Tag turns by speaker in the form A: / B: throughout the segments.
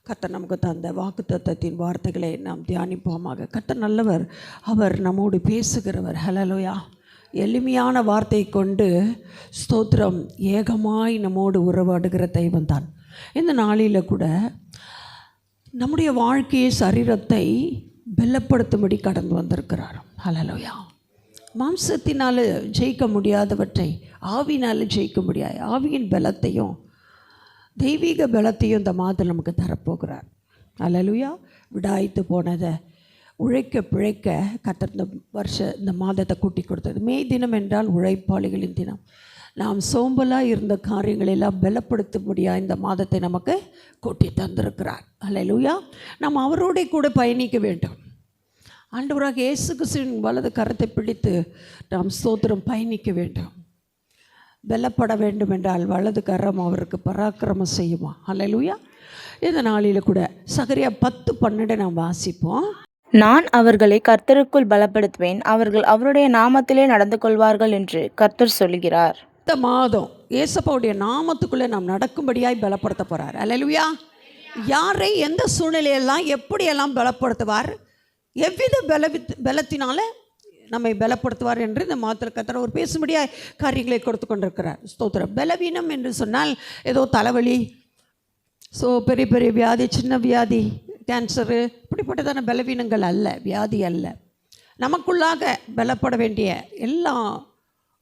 A: கர்த்தர் நமக்கு தந்த வாக்குத்தத்தத்தின் வார்த்தைகளை நாம் தியானிப்போமாக. கர்த்தர் நல்லவர், அவர் நம்மோடு பேசுகிறவர். ஹல்லேலூயா. எளிமையான வார்த்தை கொண்டு ஸ்தோத்திரம் ஏகமாய் நம்மோடு உறவாடுகிற தெய்வம் தான். இந்த நாளில் கூட நம்முடைய வாழ்க்கையை சரீரத்தை பலப்படுத்தும்படி கடந்து வந்திருக்கிறார். ஹல்லேலூயா. மாம்சத்தினால் ஜெயிக்க முடியாதவற்றை ஆவினால் ஜெயிக்க முடியாது. ஆவியின் பலத்தையும் தெய்வீக பலத்தையும் இந்த மாதம் நமக்கு தரப்போகிறார். ஹல்லேலூயா. விடாய்த்து போனதை உழைக்க பிழைக்க கர்த்தர் இந்த மாதத்தை கூட்டி கொடுத்தது. மே தினம் என்றால் உழைப்பாளிகளின் தினம். நாம் சோம்பலாக இருந்த காரியங்களெல்லாம் பலப்படுத்த முடியாது இந்த மாதத்தை நமக்கு கூட்டி தந்திருக்கிறார். ஹல்லேலூயா. நாம் அவரோட கூட பயணிக்க வேண்டும். ஆண்டவராக இயேசு கிறிஸ்துவின் வலது கரத்தை பிடித்து நாம் ஸ்தோத்திரம் பயணிக்க வேண்டும். பலப்பட வேண்டும் என்றால் வலது கரம் அவருக்கு பராக்கிரமம் செய்யுமா. ஹல்லேலூயா. இந்த நாளில் கூட சகரியா 10:12 நாம் வாசிப்போம்.
B: நான் அவர்களை கர்த்தருக்குள் பலப்படுத்துவேன், அவர்கள் அவருடைய நாமத்திலே நடந்து கொள்வார்கள் என்று கர்த்தர் சொல்கிறார்.
A: இந்த மாதம் இயேசுவுடைய நாமத்துக்குள்ளே நாம் நடக்கும்படியாய் பலப்படுத்த போகிறார். ஹல்லேலூயா. யாரை எந்த சூழ்நிலையெல்லாம் எப்படியெல்லாம் பலப்படுத்துவார், எவ்வித பலத்தினால நம்மை பலப்படுத்துவார் என்று இந்த மாதத்தில் கர்த்தர் ஒரு பேசும்படியாய் காரியங்களை கொடுத்து கொண்டிருக்கிறார். ஸ்தோத்திரம். பலவீனம் என்று சொன்னால் ஏதோ தலைவலி, பெரிய பெரிய வியாதி, சின்ன வியாதி, கேன்சரு, இப்படிப்பட்டதான பலவீனங்கள் அல்ல, வியாதி அல்ல. நமக்குள்ளாக பலப்பட வேண்டிய எல்லா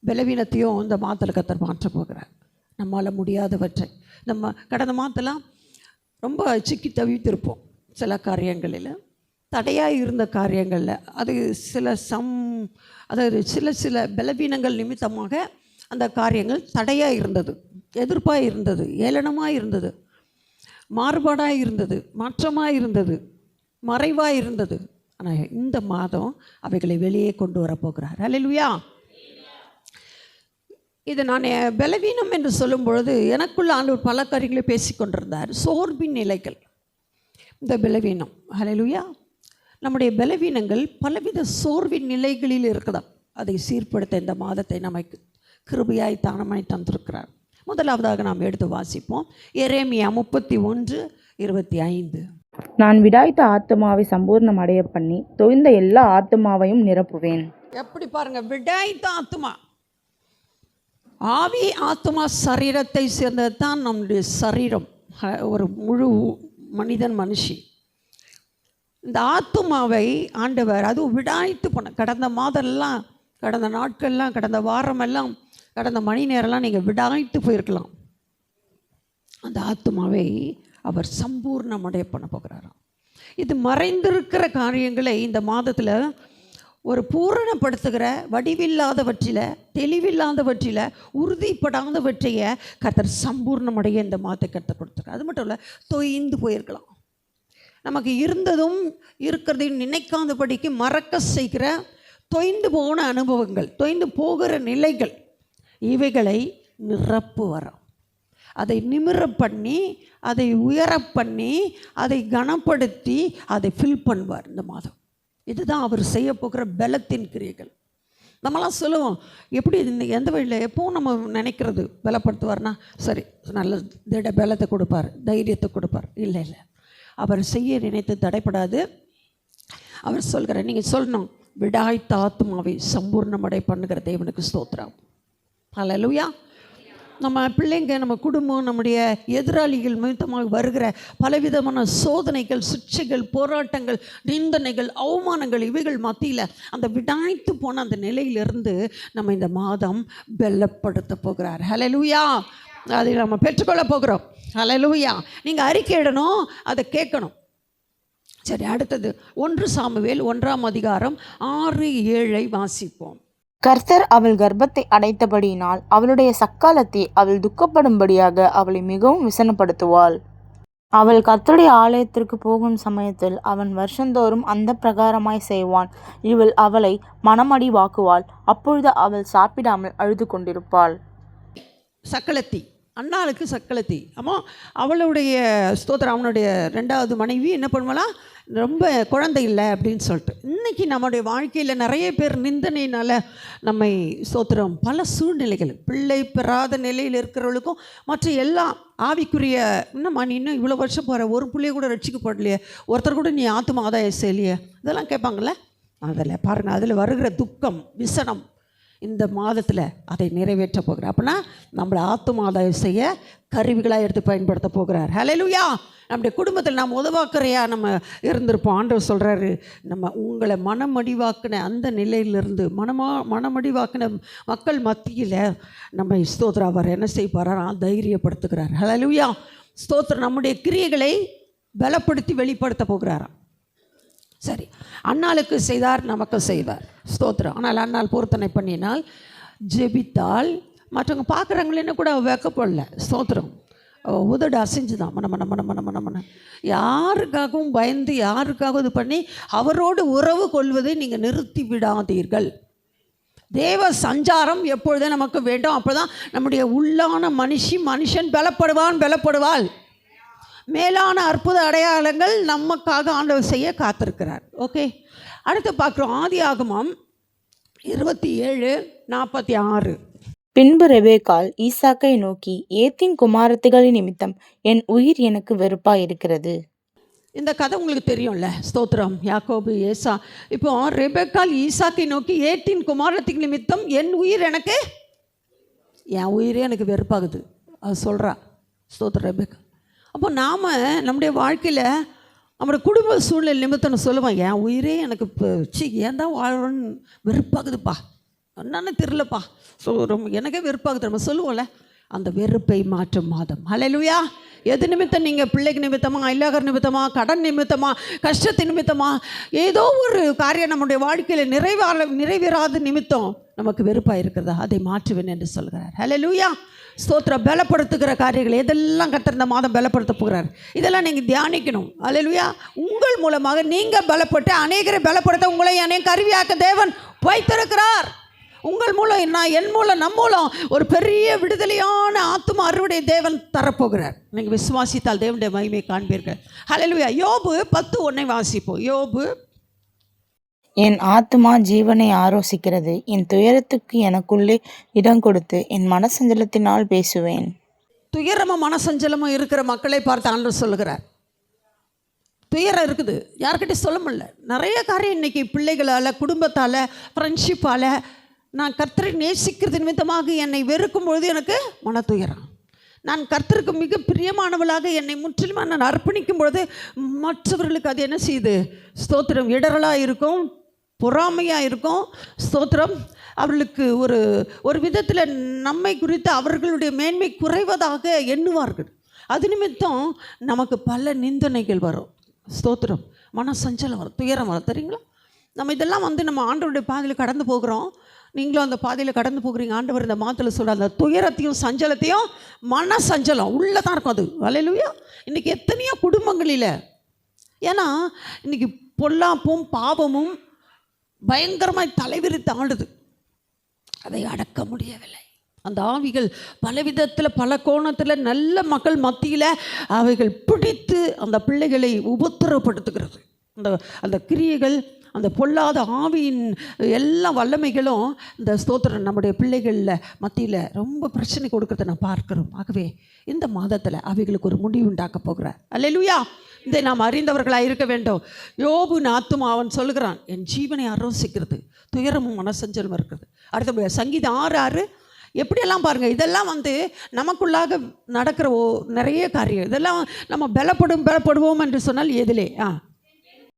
A: பலவீனத்தையும் இந்த மாதத்தில் கர்த்தர் மாற்ற போகிறார். நம்மால் முடியாதவற்றை நம்ம கடந்த மாதத்தெல்லாம் ரொம்ப சிக்கி தவித்திருப்போம். சில காரியங்களில் தடையாக இருந்த காரியங்களில் அது சில பலவீனங்கள் நிமித்தமாக அந்த காரியங்கள் தடையாக இருந்தது, எதிர்ப்பாக இருந்தது, ஏளனமாக இருந்தது, மாறுபாடாக இருந்தது, மாற்றமாக இருந்தது, மறைவாக இருந்தது. ஆனால் இந்த மாதம் அவைகளை வெளியே கொண்டு வரப்போகிறார். ஹல்லேலூயா. இது நான் பலவீனம் என்று சொல்லும் பொழுது எனக்குள்ள ஆண்டவர் பல காரியங்களை பேசி கொண்டிருந்தார். சோர்வின் நிலைகள் இந்த பலவீனம். ஹல்லேலூயா. நம்முடைய பலவீனங்கள் பலவித சோர்வின் நிலைகளில் இருக்கலாம். அதை சீர்படுத்த இந்த மாதத்தை நமக்கு கிருபையாய் தானமாய் தந்திருக்கிறார். முதலாவதாக நாம் எடுத்து வாசிப்போம். எரேமியா 31:25.
B: நான் விடாய்த்த ஆத்துமாவை சம்பூர்ணம் அடைய பண்ணி தொய்ந்த எல்லா ஆத்துமாவையும் நிரப்புவேன்.
A: எப்படி பாருங்க, விடாய்த்த ஆத்துமா, ஆவி ஆத்துமா சரீரத்தை சேர்ந்தது தான் நம்முடைய சரீரம். ஒரு முழு மனிதன், மனுஷி. இந்த ஆத்துமாவை ஆண்டவர் அதுவும் விடாய்த்து போன கடந்த மாதம்லாம், கடந்த நாட்கள்லாம், கடந்த வாரமெல்லாம், கடந்த மணி நேரம்லாம் நீங்கள் விடாய்த்து போயிருக்கலாம். அந்த ஆத்துமாவை அவர் சம்பூர்ணமடைய பண்ண போகிறாராம். இது மறைந்திருக்கிற காரியங்களை இந்த மாதத்தில் ஒரு பூரணப்படுத்துகிற வடிவில்லாதவற்றில், தெளிவில்லாதவற்றில், உறுதிப்படாதவற்றைய கர்த்தர் சம்பூர்ணமடைய இந்த மாதத்தை கர்த்தர் கொடுத்துருக்கார். அது மட்டும் இல்லை, தொய்ந்து போயிருக்கலாம். நமக்கு இருந்ததும் இருக்கிறதையும் நினைக்காதபடிக்கு மறக்க செய்கிற தொய்ந்து போன அனுபவங்கள், தொய்ந்து போகிற நிலைகள், இவைகளை நிரப்பு வரும். அதை நிமிர பண்ணி, அதை உயர பண்ணி, அதை கனப்படுத்தி, அதை ஃபில் பண்ணுவார் இந்த மாதம். இதுதான் அவர் செய்ய போகிற பலத்தின் கிரியைகள். நம்மளாம் சொல்லுவோம், எப்படி எந்த வழியில் எப்போவும் நம்ம நினைக்கிறது பலப்படுத்துவார்னா, சரி நல்ல பலத்தை கொடுப்பார், தைரியத்தை கொடுப்பார். இல்லை, அவர் செய்ய நினைத்து தடைப்படாது. அவர் சொல்கிறார், நீங்கள் சொல்லணும், விடாய்த்த ஆத்துமாவை சம்பூர்ணமடை பண்ணுகிற தேவனுக்கு ஸ்தோத்திரம். ஹல்லேலூயா. நம்ம பிள்ளைங்க, நம்ம குடும்பம், நம்முடைய எதிராளிகள் நிமித்தமாக வருகிற பலவிதமான சோதனைகள், சிக்ஷைகள், போராட்டங்கள், நிந்தனைகள், அவமானங்கள், இவைகள் மத்தியில் அந்த விடாய்த்து போன அந்த நிலையிலிருந்து நம்ம இந்த மாதம் பலப்படுத்த போகிறார். ஹல்லேலூயா. அதை நம்ம பெற்றுக்கொள்ள போகிறோம். ஹல்லேலூயா. நீங்கள் அறிக்கையிடணும், அதை கேட்கணும். சரி, அடுத்தது 1 சாமுவேல் 1:6-7 வாசிப்போம்.
B: கர்த்தர் அவள் கர்ப்பத்தை அடைத்தபடியினால் அவளுடைய சக்காலத்தை அவள் துக்கப்படும்படியாக அவளை மிகவும் விசனப்படுத்துவாள். அவள் கர்த்தருடைய ஆலயத்திற்கு போகும் சமயத்தில் அவன் வருஷந்தோறும் அந்த பிரகாரமாய் செய்வான். இவள் அவளை மனமடி வாக்குவாள். அப்பொழுது அவள் சாப்பிடாமல் அழுது கொண்டிருப்பாள்.
A: சக்களத்தி அன்னாளுக்கு சக்களத்தி. ஆமாம், அவளுடைய ஸ்தோத்திரம், அவனுடைய 2வது மனைவி என்ன பண்ணுவாளாம், ரொம்ப குழந்தை இல்லை அப்படின்னு சொல்லிட்டு. இன்றைக்கி நம்முடைய வாழ்க்கையில் நிறைய பேர் நிந்தனையினால் நம்மை ஸ்தோத்திரம் பல சூழ்நிலைகள், பிள்ளை பெறாத நிலையில் இருக்கிறவர்களுக்கும் மற்ற எல்லாம் ஆவிக்குரிய, இன்னும்மா நீ இன்னும் இவ்வளோ வருஷம் போகிற, ஒரு பிள்ளைய கூட ரட்சிக்கப்படலையே, ஒருத்தர் கூட நீ ஆத்தும ஆதாயம் செய்யலையே, இதெல்லாம் கேட்பாங்கள்ல. அதில் பாருங்கள், அதில் வருகிற துக்கம் விசனம் இந்த மாதத்தில் அதை நிறைவேற்ற போகிறார். அப்படின்னா நம்மளை ஆத்தும ஆதாயம் செய்ய கருவிகளாக எடுத்து பயன்படுத்த போகிறார். ஹல்லேலூயா. நம்முடைய குடும்பத்தில் நாம் உதவாக்கறையாக நம்ம இருந்திருப்போம். ஆண்டவர் சொல்கிறாரு, நம்ம உங்களை மனமடிவாக்கின அந்த நிலையிலிருந்து மனமடிவாக்கின மக்கள் மத்தியில் நம்ம ஸ்தோத்திரம் அவர் என்ன செய்வாராம், தைரியப்படுத்துகிறார். ஹல்லேலூயா. ஸ்தோத்திரம் நம்முடைய கிரியைகளை பலப்படுத்தி வெளிப்படுத்த போகிறாராம். சரி, அன்னாளுக்கு செய்தார், நமக்கு செய்தார். ஸ்தோத்திரம். ஆனால் அன்னாள் பொருத்தனை பண்ணினால், ஜெபித்தால், மற்றவங்க பார்க்குறாங்களேன்னு கூட வெக்கப்படல. ஸ்தோத்திரம். உதடு அசைஞ்சு தான் மன மன மன மன மன மன யாருக்காகவும் பயந்து யாருக்காகவும் இது பண்ணி அவரோடு உறவு கொள்வதை நீங்கள் நிறுத்தி விடாதீர்கள். தேவ சஞ்சாரம் எப்பொழுதும் நமக்கு வேண்டும். அப்போ தான் நம்முடைய உள்ளான மனுஷன் பலப்படுவாள். மேலான அற்புத அடையாளங்கள் நமக்காக ஆண்டவர் செய்ய காத்திருக்கிறார். ஓகே, அடுத்து பார்க்குறோம் ஆதியாகமம் 27:46.
B: பின்பு ரெபேக்காள் ஈசாக்கை நோக்கி, ஏத்தின் குமாரத்திகளின் நிமித்தம் என் உயிர் எனக்கு வெறுப்பாயிருக்கிறது.
A: இந்த கதை உங்களுக்கு தெரியும்ல. ஸ்தோத்திரம். யாக்கோபு, ஏசா. இப்போ ரெபேக்காள் ஈசாக்கை நோக்கி, ஏத்தின் குமாரத்தின் நிமித்தம் என் உயிரே எனக்கு வெறுப்பாகுது அது சொல்கிறா. ஸ்தோத்திரம் ரெபேக்கா. அப்போ நாம் நம்முடைய வாழ்க்கையில் நம்முடைய குடும்ப சூழ்நிலை நிமித்தம் சொல்லுவோம், என் உயிரே எனக்கு இப்போ ஏன் தான் வாழணும்னு வெறுப்பாகுதுப்பா, என்னன்னு தெரிலப்பா, ரொம்ப எனக்கே வெறுப்பாகுது நம்ம சொல்லுவோம்ல. அந்த வெறுப்பை மாற்றும் மாதம். ஹல்லேலூயா. எது நிமித்தம், நீங்கள் பிள்ளைக்கு நிமித்தமாக, இல்லாத நிமித்தமாக, கடன் நிமித்தமாக, கஷ்டத்தின் நிமித்தமாக, ஏதோ ஒரு காரியம் நம்முடைய வாழ்க்கையில் நிறைவேறாத நிமித்தம் நமக்கு வெறுப்பாக இருக்கிறதா, அதை மாற்றுவேன் என்று சொல்கிறார். ஹல்லேலூயா. ஸ்தோத்திரம். பலப்படுத்துகிற காரியங்கள் எதெல்லாம் கர்த்தர் இந்த மாதம் பலப்படுத்த போகிறார், இதெல்லாம் நீங்கள் தியானிக்கணும். ஹல்லேலூயா. உங்கள் மூலமாக நீங்கள் பலப்பட்டு அநேகரை பலப்படுத்த உங்களை அநேக கருவியாக்க தேவன் வைத்திருக்கிறார். உங்கள் மூலம் என் மூலம் நம் மூலம் ஒரு பெரிய விடுதலையான ஆத்தும அறுவடை தேவன் தரப்போகிறார். நீங்கள் விசுவாசித்தால் தேவனுடைய மகிமையை காண்பீர்கள். ஹல்லேலூயா. யோபு 10:1 வாசிப்போம். யோபு,
B: என் ஆத்துமா ஜீவனை ஆரோசிக்கிறது, என் துயரத்துக்கு எனக்குள்ளே இடம் கொடுத்து என் மனசஞ்சலத்தினால் பேசுவேன்.
A: துயரமும் மனசஞ்சலமும் இருக்கிற மக்களை பார்த்து ஆண்டவர் சொல்லுகிறார். துயரம் இருக்குது, யார்கிட்டையும் சொல்ல முடியல. நிறைய காரியம் இன்றைக்கி பிள்ளைகளால், குடும்பத்தால், ஃப்ரெண்ட்ஷிப்பால், நான் கர்த்தரை நேசிக்கிறது நிமித்தமாக என்னை வெறுக்கும் பொழுது எனக்கு மன துயரம். நான் கர்த்தருக்கு மிக பிரியமானவளாக என்னை முற்றிலுமாக நான் அர்ப்பணிக்கும் பொழுது மற்றவர்களுக்கு அது என்ன செய்யுது, ஸ்தோத்திரம், இடரலாக இருக்கும், பொறாமையாக இருக்கும். ஸ்தோத்திரம். அவர்களுக்கு ஒரு விதத்தில் நம்மை குறித்து அவர்களுடைய மேன்மை குறைவதாக எண்ணுவார்கள். அது நிமித்தம் நமக்கு பல நிந்தனைகள் வரும். ஸ்தோத்திரம். மனசஞ்சலம் வரும், துயரம் வரும். தெரியுங்களா? நம்ம இதெல்லாம் நம்ம ஆண்டவருடைய பாதையில் கடந்து போகிறோம். நீங்களும் அந்த பாதையில் கடந்து போகிறீங்க. ஆண்டவர் இந்த மாதத்தில் சொல்கிற அந்த துயரத்தையும் சஞ்சலத்தையும், மனசஞ்சலம் உள்ளே தான் இருக்கும் அது. ஹல்லேலூயா. இன்றைக்கி எத்தனையோ குடும்பங்களில், ஏன்னா இன்றைக்கி பொல்லாப்பும் பாவமும் பயங்கரமாய் தலைவிரித்து ஆடுது, அதை அடக்க முடியவில்லை. அந்த ஆவிகள் பலவிதத்தில் பல கோணத்தில் நல்ல மக்கள் மத்தியில் அவைகள் பிடித்து அந்த பிள்ளைகளை உபத்திரப்படுத்துகிறது. அந்த கிரியைகள், அந்த பொல்லாத ஆவியின் எல்லா வல்லமைகளும் இந்த ஸ்தோத்திரம் நம்முடைய பிள்ளைகளில் மத்தியில் ரொம்ப பிரச்சனை கொடுக்கறத நான் பார்க்கிறோம். ஆகவே இந்த மாதத்தில் அவைகளுக்கு ஒரு முடிவு உண்டாக்க போகிறார். அல்லேலூயா. இதை நாம் அறிந்தவர்களாக இருக்க வேண்டும். யோபு ஆத்துமா அவன் சொல்லுகிறான், என் ஜீவனை ஆரோசிக்கிறது, துயரமும் மனசஞ்சலும் இருக்கிறது. அடுத்தபடியாக சங்கீதம் 6:6. எப்படியெல்லாம் பாருங்கள், இதெல்லாம் நமக்குள்ளாக நடக்கிற நிறைய காரியம். இதெல்லாம் நம்ம பலப்படுவோம் என்று சொன்னால் எதிலே?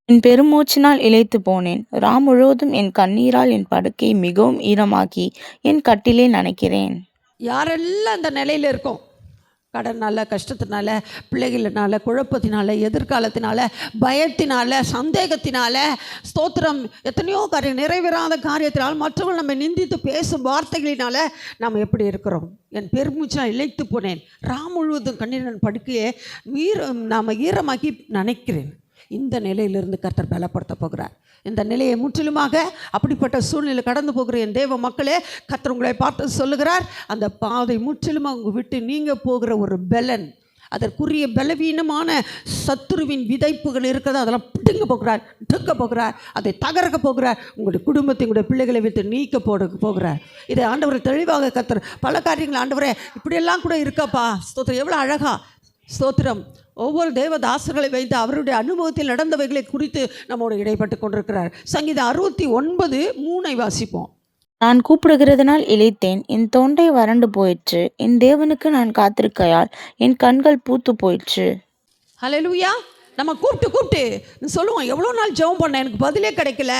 B: என் பெருமூச்சினால் இளைத்து போனேன், ராம் முழுவதும் என் கண்ணீரால் என் படுக்கையை மிகவும் ஈரமாக்கி என் கட்டிலே நனைக்கிறேன்.
A: யாரெல்லாம் அந்த நிலையில் இருக்கோம், கடனால், கஷ்டத்தினால, பிள்ளைகளினால, குழப்பத்தினால, எதிர்காலத்தினால, பயத்தினால, சந்தேகத்தினால, ஸ்தோத்திரம், எத்தனையோ காரியம் நிறைவேறாத காரியத்தினால், மற்றவர்கள் நம்ம நிந்தித்து பேசும் வார்த்தைகளினால நாம் எப்படி இருக்கிறோம்? என் பெருமூச்சினால் இளைத்து போனேன், ராம் முழுவதும் கண்ணீரன் படுக்கையை நாம் ஈரமாக்கி நினைக்கிறேன். இந்த நிலையிலிருந்து கர்த்தர் பலப்படுத்த போகிறார். இந்த நிலையை முற்றிலுமாக அப்படிப்பட்ட சூழ்நிலை கடந்து போகிற என் தேவ மக்களே, கர்த்தர் உங்களை பார்த்து சொல்லுகிறார், அந்த பாதை முற்றிலுமாக உங்கள் விட்டு நீங்கள் போகிற ஒரு பலன், அதற்குரிய பலவீனமான சத்துருவின் விதைப்புகள் இருக்கிறது, அதெல்லாம் பிடுங்க போகிறார், அதை தகர்க்க போகிறார், உங்களுடைய குடும்பத்தை உங்களுடைய பிள்ளைகளை விட்டு நீக்க போகிறார். இதை ஆண்டவர் தெளிவாக கர்த்தர் பல காரியங்கள், ஆண்டவரே இப்படியெல்லாம் கூட இருக்காப்பா, ஸ்தோத்திரம், எவ்வளோ அழகா, ஸ்தோத்திரம். ஒவ்வொரு தேவதாசர்களை வைத்து அவருடைய அனுபவத்தில் நடந்தவைகளை குறித்து நம்மோடு இடைப்பட்டு கொண்டிருக்கிறார். சங்கீதம் 69:3 வாசிப்போம்.
B: நான் கூப்பிடுகிறதுனால் இளைத்தேன், என் தொண்டை வறண்டு போயிற்று, என் தேவனுக்கு நான் காத்திருக்கையால் என் கண்கள் பூத்து போயிற்று.
A: ஹல்லேலூயா. நம்ம கூப்பிட்டு சொல்லுவோம், எவ்வளோ நாள் ஜெபம் பண்ணேன், எனக்கு பதிலே கிடைக்கல,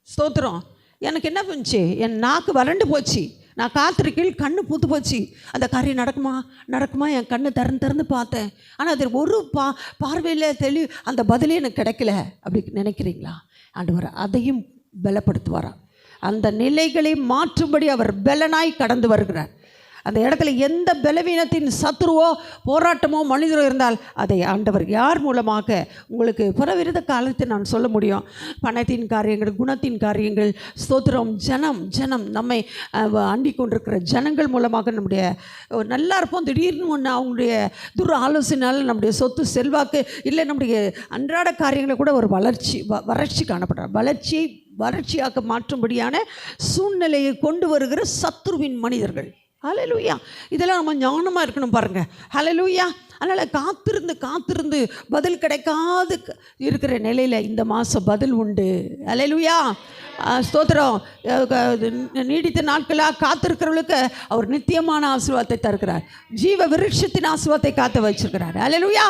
A: ஸ்தோத்திரம், எனக்கு என்ன பண்ணுச்சு, என் நாக்கு வறண்டு போச்சு, நான் காத்திருக்கையில் கண்ணு பூத்து போச்சு, அந்த காரியம் நடக்குமா என் கண்ணு திறந்து பார்த்தேன், ஆனால் அது ஒரு பார்வையில் அந்த பதிலே எனக்கு கிடைக்கல அப்படி நினைக்கிறீங்களா? ஆண்டவர் அதையும் பலப்படுத்துவாரா? அந்த நிலைகளை மாற்றும்படி அவர் பலனாய் கடந்து வருகிறார். அந்த இடத்துல எந்த பலவீனத்தின் சத்துருவோ போராட்டமோ மனிதரோ இருந்தால் அதை ஆண்டவர் யார் மூலமாக உங்களுக்கு புறவிருத காலத்தை நான் சொல்ல முடியும். பணத்தின் காரியங்கள், குணத்தின் காரியங்கள், ஸ்தோத்திரம், ஜனம் நம்மை அண்டி கொண்டிருக்கிற ஜனங்கள் மூலமாக நம்முடைய நல்லா இருப்போம், திடீர்னு ஒன்று அவங்களுடைய ஆலோசனையால் நம்முடைய சொத்து செல்வாக்கு இல்லை நம்முடைய அன்றாட காரியங்களை கூட ஒரு வறட்சி காணப்படுற வறட்சியாக மாற்றும்படியான சூழ்நிலையை கொண்டு வருகிற சத்துருவின் மனிதர்கள். ஹல்லேலூயா. இதெல்லாம் நம்ம ஞானமாக இருக்கணும் பாருங்கள். ஹல்லேலூயா. அதனால் காத்திருந்து பதில் கிடைக்காது இருக்கிற நிலையில் இந்த மாதம் பதில் உண்டு. ஹல்லேலூயா. ஸ்தோத்திரம். நீடித்த நாட்களாக காத்திருக்கிறவர்களுக்கு அவர் நித்தியமான ஆசீர்வாதத்தை தருகிறார். ஜீவ விருட்சத்தின் ஆசீர்வாதத்தை காத்து வச்சிருக்கிறார். ஹல்லேலூயா.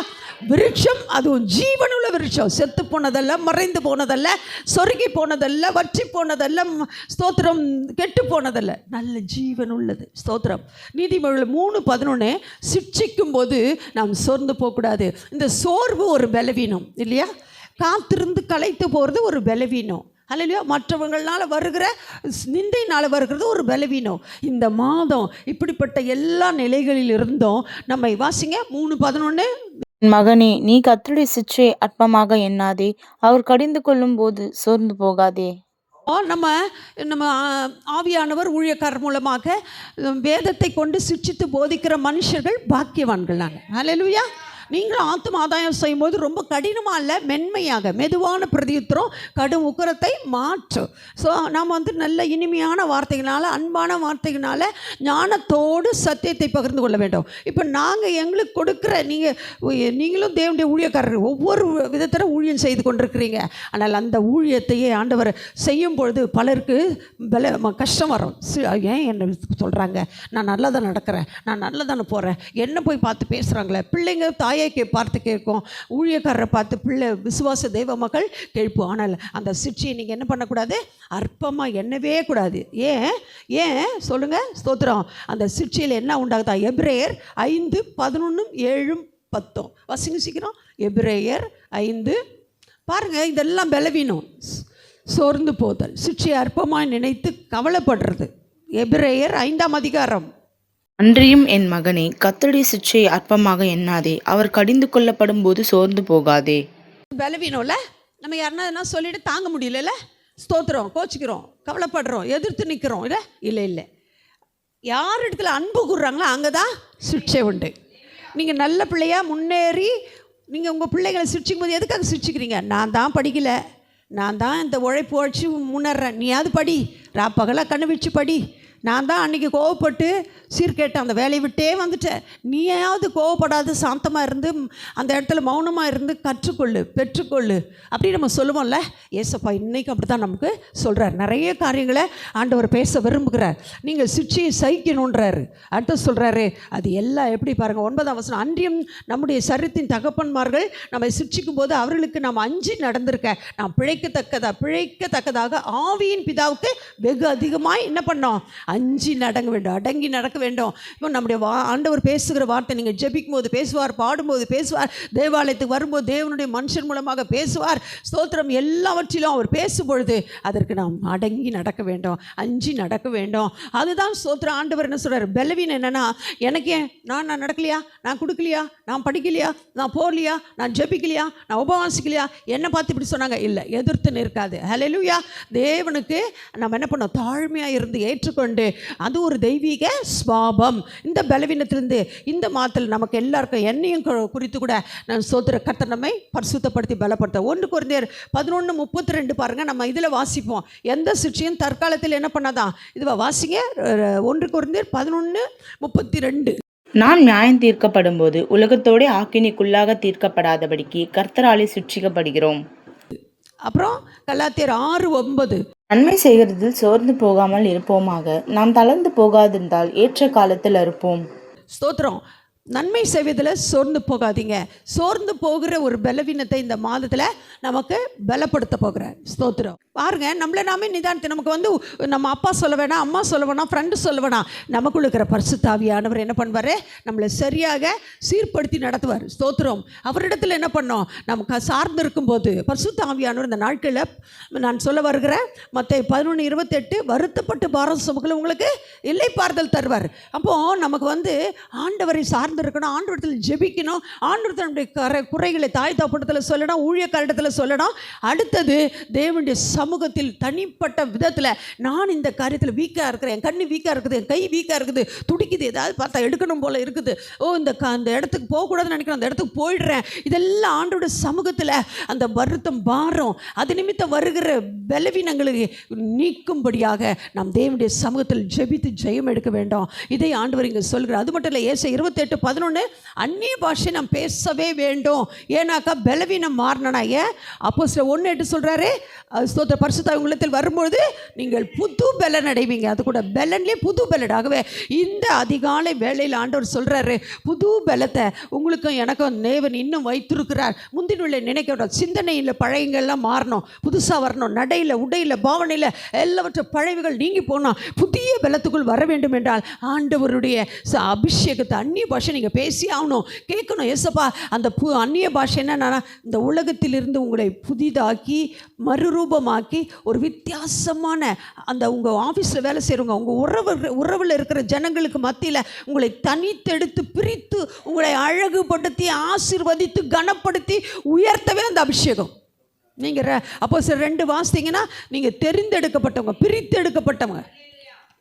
A: விருட்சம், அதுவும் ஜீவனுள்ள விருட்சம், செத்து போனதல்ல, மறைந்து போனதல்ல, சொருகி போனதல்ல, வற்றி போனதல்ல, ஸ்தோத்திரம், கெட்டு போனதல்ல, நல்ல ஜீவன் உள்ளது. ஸ்தோத்திரம். நீதிமொழிகள் 3:11 சிட்சிக்கும் போது நாம் சோர்ந்து போகக்கூடாது. இந்த சோர்வு ஒரு பலவீனம் இல்லையா? காத்திருந்து களைத்து போகிறது ஒரு பலவீனம். அல்லையா? மற்றவங்களால் வருகிற நிந்தையினால் வருகிறது ஒரு பலவீனம். இந்த மாதம் இப்படிப்பட்ட எல்லா நிலைகளில் இருந்தும் நம்மை வாசிங்க 3:11.
B: மகனே, நீ கர்த்தருடைய சிற்றையை அற்பமாக எண்ணாதே, அவர் கடிந்து கொள்ளும் போது சோர்ந்து போகாதே.
A: நம்ம ஆவியானவர் ஊழியக்காரர் மூலமாக வேதத்தை கொண்டு சிட்சித்து போதிக்கிற மனுஷர்கள் பாக்கியவான்கள் நாங்கள். ஹல்லேலூயா. நீங்களும் ஆத்தும ஆதாயம் செய்யும்போது ரொம்ப கடினமாக இல்லை, மென்மையாக மெதுவான பிரதியுத்தரம் கடும் உக்கரத்தை மாற்றும். ஸோ நாம் நல்ல இனிமையான வார்த்தைகளால், அன்பான வார்த்தைகளால் ஞானத்தோடு சத்தியத்தை பகிர்ந்து கொள்ள வேண்டும். இப்போ நாங்கள் எங்களுக்கு கொடுக்குற நீங்களும் தேவனுடைய ஊழியக்காரர்கள் ஒவ்வொரு விதத்தில் ஊழியம் செய்து கொண்டிருக்கிறீங்க. ஆனால் அந்த ஊழியத்தையே ஆண்டவர் செய்யும் பொழுது பலருக்கு கஷ்டம் வரும். ஏன் என்ன சொல்கிறாங்க, நான் நல்லா தான் நடக்கிறேன், நான் நல்லா தானே போகிறேன், என்ன போய் பார்த்து பேசுகிறாங்களே, பிள்ளைங்க தாயை பார்த்து கேட்கும், ஊழியக்காரரை பார்த்து பிள்ளை விசுவாச தெய்வ மக்கள் கேட்போம். ஆனால் அந்த சிற்சியை நீங்கள் என்ன பண்ணக்கூடாது, அற்பமாக எண்ணவே கூடாது. ஏன் சொல்லுங்கள். ஸ்தோத்திரம். அந்த சிற்சியில் என்ன உண்டாகுதா? எபிரேயர் 5:11-7-10 வசிங்க சீக்கிரம். எபிரேயர் 5 பாருங்கள். இதெல்லாம் பலவீனம், சோர்ந்து போதல், சிற்சியை அற்பமாக நினைத்து கவலைப்படுறது. எபிரேயர் 5ஆம் அதிகாரம்.
B: அன்றியும் என் மகனே, கர்த்தருடைய சிற்றையை அற்பமாக எண்ணாதே, அவர் கடிந்து கொள்ளப்படும் போது சோர்ந்து போகாதே.
A: பலவீனம்ல நம்ம யாருன்னா சொல்லிட்டு தாங்க முடியல, ஸ்தோத்திரம், கோச்சிக்கிறோம், கவலைப்படுறோம், எதிர்த்து நிற்கிறோம். இல்லை யார் இடத்துல அன்பு கூறுறாங்களோ அங்கே தான் சிற்சை உண்டு. நீங்கள் நல்ல பிள்ளையாக முன்னேறி நீங்கள் உங்கள் பிள்ளைகளை சிரிச்சிக்கும் போது எதுக்காக சிரிச்சிக்கிறீங்க? நான் தான் படிக்கலை, நான் தான் இந்த உழைப்பு உழைச்சி முன்னேறேன், நீயாவது படி, ராப்பகலாக கண்ணு வச்சு படி, நான் தான் அன்றைக்கி கோவப்பட்டு சீர்கேட்டேன், அந்த வேலையை விட்டே வந்துட்டேன், நீயாவது கோவப்படாது, சாந்தமாக இருந்து அந்த இடத்துல மௌனமாக இருந்து பெற்றுக்கொள்ளு அப்படி நம்ம சொல்லுவோம்ல. ஏசப்பா இன்றைக்கும் அப்படி தான் நமக்கு சொல்கிறார். நிறைய காரியங்களை ஆண்டவர் பேச விரும்புகிறார். நீங்கள் சிற்சியை சகிக்கணுன்றாரு. அடுத்து சொல்கிறாரு, அது எல்லாம் எப்படி பாருங்கள். 9ஆம் வசனம். அன்றியும் நம்முடைய சரீரத்தின் தகப்பன்மார்கள் நம்மை சிற்சிக்கும் போது அவர்களுக்கு நாம் அஞ்சி நடந்திருக்க நாம் பிழைக்கத்தக்கதாக ஆவியின் பிதாவுக்கு வெகு அதிகமாய் என்ன பண்ணோம், அஞ்சி நடங்க வேண்டும், அடங்கி நடக்க வேண்டும். இப்போ நம்முடைய ஆண்டவர் பேசுகிற வார்த்தை நீங்கள் ஜெபிக்கும் போது பேசுவார், பாடும்போது பேசுவார், தேவாலயத்துக்கு வரும்போது தேவனுடைய மனுஷன் மூலமாக பேசுவார். ஸ்தோத்திரம். எல்லாவற்றிலும் அவர் பேசும் பொழுது அதற்கு நாம் அடங்கி நடக்க வேண்டும், அஞ்சி நடக்க வேண்டும். அதுதான் ஸ்தோத்திரம். ஆண்டவர் என்ன சொல்கிறார்? பலவீனம் என்னென்னா, எனக்கு ஏன் நான் நடக்கலையா, நான் கொடுக்கலையா, நான் படிக்கலையா, நான் போகலையா, நான் ஜெபிக்கலையா, நான் உபவாசிக்கலையா, என்னை பார்த்து இப்படி சொன்னாங்க, இல்லை, எதிர்த்து நிற்காது. ஹல்லேலூயா. தேவனுக்கு நம்ம என்ன பண்ணோம்? தாழ்மையாக இருந்து ஏற்றுக்கொண்டு, அது ஒரு தெய்வீக ஸ்வாபம். இந்த பலவீனத்திலிருந்து இந்த மாதத்தில் நமக்கு எல்லாருக்கும் என்னையும் குறித்து கூட நான் ஸ்தோத்திர கர்த்தர் நம்மை பரிசுத்தப்படுத்தி பலப்படுத்த. 1 கொரிந்தியர் 11:32 பாருங்கள். நம்ம இதில் வாசிப்போம். எந்த சிற்சியும் தற்காலத்தில் என்ன பண்ணாதான்? இதுவா வாசிங்க. 1 கொரிந்தியர் 11:32.
B: நான் நியாயம் தீர்க்கப்படும் போது உலகத்தோட ஆக்கினிக்குள்ளாக தீர்க்கப்படாதபடிக்கு கர்த்தராலே சிட்சிக்கப்படுகிறோம்.
A: அப்புறம் கலாத்தியர் 6:9.
B: நன்மை செய்கிறதில் சோர்ந்து போகாமல் இருப்போமாக, நாம் தளர்ந்து போகாதிருந்தால் ஏற்ற காலத்தில் அறுப்போம்.
A: ஸ்தோத்திரம். நன்மை செய்வதில் சோர்ந்து போகாதீங்க. சோர்ந்து போகிற ஒரு பலவீனத்தை இந்த மாதத்தில் நமக்கு பலப்படுத்த போகிறார். ஸ்தோத்திரம். பாருங்க, நம்மளை நாமே நிதானத்தை நமக்கு வந்து நம்ம அப்பா சொல்ல வேணாம், அம்மா சொல்ல வேணாம், ஃப்ரெண்டு சொல்ல வேணாம். நமக்குள்ள இருக்கிற பரிசுத்த ஆவியானவர் என்ன பண்ணுவார்? நம்மளை சரியாக சீர்படுத்தி நடத்துவார். ஸ்தோத்திரம். அவரிடத்தில் என்ன பண்ணோம்? நமக்கு சார்ந்து இருக்கும்போது பரிசுத்த ஆவியானவர் இந்த நாட்களில் நான் சொல்ல வருகிறேன். மத்தேயு 11:28 வருத்தப்பட்டு பாரம் சுமக்கல உங்களுக்கு இல்லை பாறுதல் தருவார். அப்போது நமக்கு வந்து ஆண்டவரை சார்ந்து இருக்கணும், ஆண்டவரத்தில் ஜெபிக்கணும், ஆண்டவரத்தில் நம்முடைய குறைகளை தாய் தப்படத்தில் சொல்லணும், ஊழியக்காரிடத்தில் சொல்லணும். அடுத்தது தேவனுடைய சமூகத்தில் தனிப்பட்ட விதத்தில் நான் இந்த காரியத்தில் வீக்காக இருக்கிறேன், என் கண்ணு வீக்காக இருக்குது, என் கை வீக்காக இருக்குது, துடிக்குது, ஏதாவது பார்த்தா எடுக்கணும் போல் இருக்குது, அந்த இடத்துக்கு போகக்கூடாதுன்னு நினைக்கிறேன், அந்த இடத்துக்கு போயிடுறேன். இதெல்லாம் ஆண்டோட சமூகத்தில் அந்த வருத்தம் பாரம் அது நிமித்தம் வருகிற பலவீனங்களுக்கு நீக்கும்படியாக நாம் தேவனுடைய சமூகத்தில் ஜெபித்து ஜெயம் எடுக்க வேண்டும். இதை ஆண்டவர் இங்கே சொல்கிறார். அது மட்டும் இல்லை, ஏசாயா 28:11 அந்நிய பாஷை நாம் பேசவே வேண்டும். ஏன்னாக்கா பலவீனம் மாறினாய அப்போஸ்தலர் 1:8 சொல்கிறாரு, ஸ்தோத்திர பரிசுத்த உள்ளத்தில் வரும்பொழுது நீங்கள் புது பலன் அடைவீங்க. அது கூட பலன்லேயே புது பலன். ஆகவே இந்த அதிகாலை வேளையில் ஆண்டவர் சொல்கிறாரு, புது பலத்தை உங்களுக்கும் எனக்கும் தேவன் இன்னும் வைத்திருக்கிறார். முந்தினுள்ள நினைக்க சிந்தனையில் பழையங்கள்லாம் மாறணும், புதுசாக வரணும், நடையில், உடையில், பாவனையில் எல்லாவற்ற பழைவுகள் நீங்கி போனோம், புதிய பலத்துக்குள் வர வேண்டும் என்றால் ஆண்டவருடைய அபிஷேகத்தை அந்நிய பாஷை நீங்கள் பேசி ஆகணும், கேட்கணும். ஏசப்பா, அந்த அந்நிய பாஷை என்னன்னா, இந்த உலகத்திலிருந்து உங்களை புதிதாக்கி மறுரூபமாக்கி ஒரு வித்தியாசமான அந்த உங்கள் ஆஃபீஸில் வேலை செய்கிறவங்க, உங்கள் உறவில் இருக்கிற ஜனங்களுக்கு மத்தியில் உங்களை தனித்தெடுத்து பிரித்து உங்களை அழகுபடுத்தி ஆசீர்வதித்து கனப்படுத்தி உயர்த்தவே அந்த அபிஷேகம். நீங்கள் அப்போ 2 வாசித்தீங்கன்னா, நீங்கள் தெரிந்தெடுக்கப்பட்டவங்க, பிரித்து எடுக்கப்பட்டவங்க,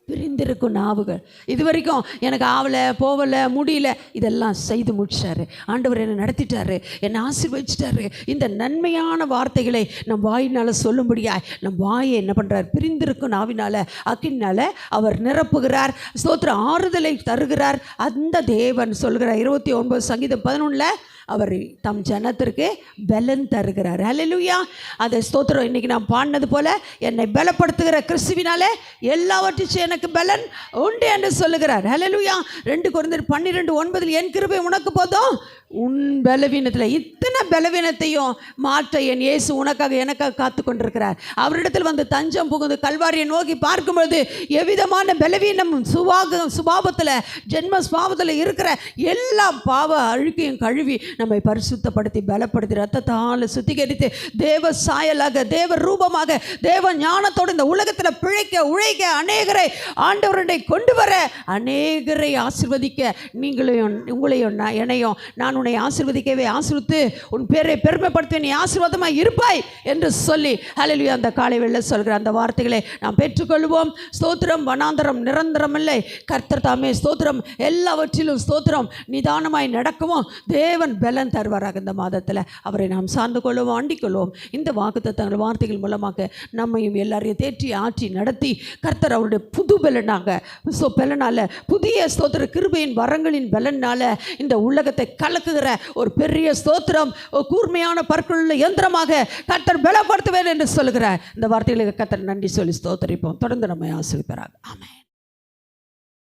A: பிரிந்திருக்கும் நாவுகள். இது வரைக்கும் எனக்கு ஆவலை, போவலை, முடியல, இதெல்லாம் செய்து முடிச்சாரு ஆண்டவர். என்னை நடத்திட்டாரு, என்னை ஆசீர்வதிச்சிட்டாரு. இந்த நன்மையான வார்த்தைகளை நம் வாயினால் சொல்லும்படியா நம் வாயை என்ன பண்ணுறார்? பிரிந்திருக்கும் நாவினால், அக்கினால் அவர் நிரப்புகிறார். ஸ்தோத்திரம். ஆறுதலை தருகிறார். அந்த தேவன் சொல்கிறார் 29 சங்கீதம் 11 அவர் தம் ஜனத்திற்கு பலன் தருகிறார். ஹல்லேலூயா. அதை ஸ்தோத்திரம். இன்றைக்கி நான் பாடினது போல் என்னை பலப்படுத்துகிற கிறிஸ்துவினாலே எல்லாவற்றும் எனக்கு பலன் உண்டு என்று சொல்லுகிறார். ஹல்லேலூயா. 2 கொரிந்தியர் 12:9 என் கிருபை உனக்கு போதும், உன் பலவீனத்தில் இத்தனை பலவீனத்தையும் மாற்ற என் இயேசு உனக்காக எனக்காக காத்து கொண்டிருக்கிறார். அவரிடத்தில் வந்து தஞ்சம் புகுந்து கல்வாரியை நோக்கி பார்க்கும்போது எவ்விதமான பலவீனமும் சுபாவத்தில் ஜென்ம சுபாவத்தில் இருக்கிற எல்லா பாவ அழுக்கையும் கழுவி நம்மை பரிசுத்தப்படுத்தி பலப்படுத்தி ரத்தத்தால் சுத்திகரித்து தேவ சாயலாக, தேவ ரூபமாக, தேவ ஞானத்தோடு இந்த உலகத்தில் பிழைக்க உழைக்க அநேகரை ஆண்டவரை கொண்டு வர, அநேகரை ஆசீர்வதிக்க, நீங்களையும் உங்களையும் என்னையும் நான் உன்னை ஆசீர்வதிக்கவே ஆசீர்வித்து உன் பேரை பெருமைப்படுத்த நீ ஆசீர்வாதமாக இருப்பாய் என்று சொல்லி ஹல்லேலூயா அந்த காலை வேளை சொல்கிற அந்த வார்த்தைகளை நாம் பெற்றுக்கொள்வோம். ஸ்தோத்திரம். வனாந்தரம் நிரந்தரம் இல்லை. கர்த்தர் தாமே ஸ்தோத்திரம் எல்லாவற்றிலும் ஸ்தோத்திரம் நிதானமாய் நடக்கவும் தேவன் பலன் தருவாராக. இந்த மாதத்தில் அவரை நாம் சார்ந்து கொள்வோம், அண்டிக் கொள்வோம். இந்த வாக்குத்தத்தங்கள் வார்த்தைகள் மூலமாக நம்மையும் எல்லாரையும் தேற்றி ஆற்றி நடத்தி கர்த்தர் அவருடைய புது பலனாக பலனால் புதிய ஸ்தோத்திர கிருபையின் வரங்களின் பலனால் இந்த உலகத்தை கலக்குகிற ஒரு பெரிய ஸ்தோத்திரம், கூர்மையான பற்களுள்ள யந்திரமாக கர்த்தர் பலப்படுத்துவேன் என்று சொல்லுகிறார். இந்த வார்த்தைகளுக்கு கர்த்தர் நன்றி சொல்லி ஸ்தோத்திரிப்போம். தொடர்ந்து நம்மை ஆசீர்வதிப்பாராக. ஆமென்.